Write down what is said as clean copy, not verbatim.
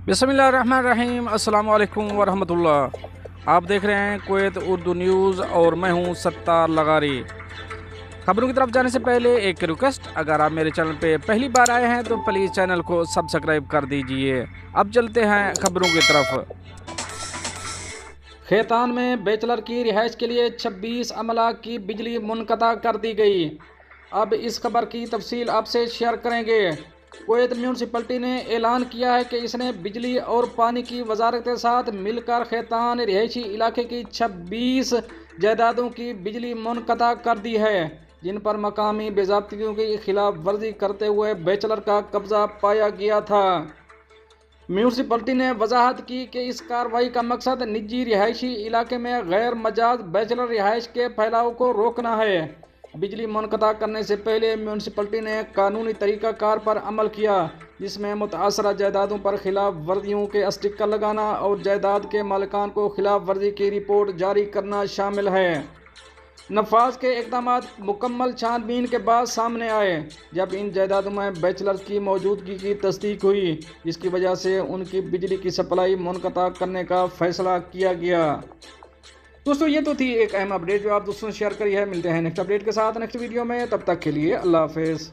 بسم اللہ الرحمن الرحیم۔ السلام علیکم ورحمۃ اللہ۔ آپ دیکھ رہے ہیں کویت اردو نیوز اور میں ہوں ستار لغاری۔ خبروں کی طرف جانے سے پہلے ایک ریکویسٹ، اگر آپ میرے چینل پہ پہلی بار آئے ہیں تو پلیز چینل کو سبسکرائب کر دیجئے۔ اب چلتے ہیں خبروں کی طرف۔ خیتان میں بیچلر کی رہائش کے لیے 26 عملہ کی بجلی منقطع کر دی گئی۔ اب اس خبر کی تفصیل آپ سے شیئر کریں گے۔ کویت میونسپلٹی نے اعلان کیا ہے کہ اس نے بجلی اور پانی کی وزارت کے ساتھ مل کر خیتان رہائشی علاقے کی 26 جائیدادوں کی بجلی منقطع کر دی ہے، جن پر مقامی باضابطگیوں کی خلاف ورزی کرتے ہوئے بیچلر کا قبضہ پایا گیا تھا۔ میونسپلٹی نے وضاحت کی کہ اس کارروائی کا مقصد نجی رہائشی علاقے میں غیر مجاز بیچلر رہائش کے پھیلاؤ کو روکنا ہے۔ بجلی منقطع کرنے سے پہلے میونسپلٹی نے قانونی طریقہ کار پر عمل کیا، جس میں متاثرہ جائیدادوں پر خلاف ورزیوں کے اسٹکر لگانا اور جائیداد کے مالکان کو خلاف ورزی کی رپورٹ جاری کرنا شامل ہے۔ نفاذ کے اقدامات مکمل چھان بین کے بعد سامنے آئے، جب ان جائیدادوں میں بیچلرز کی موجودگی کی تصدیق ہوئی، جس کی وجہ سے ان کی بجلی کی سپلائی منقطع کرنے کا فیصلہ کیا گیا۔ دوستو، یہ تو تھی ایک اہم اپڈیٹ جو آپ دوستوں سے شیئر کری ہے۔ ملتے ہیں نیکسٹ اپڈیٹ کے ساتھ نیکسٹ ویڈیو میں، تب تک کے لیے اللہ حافظ۔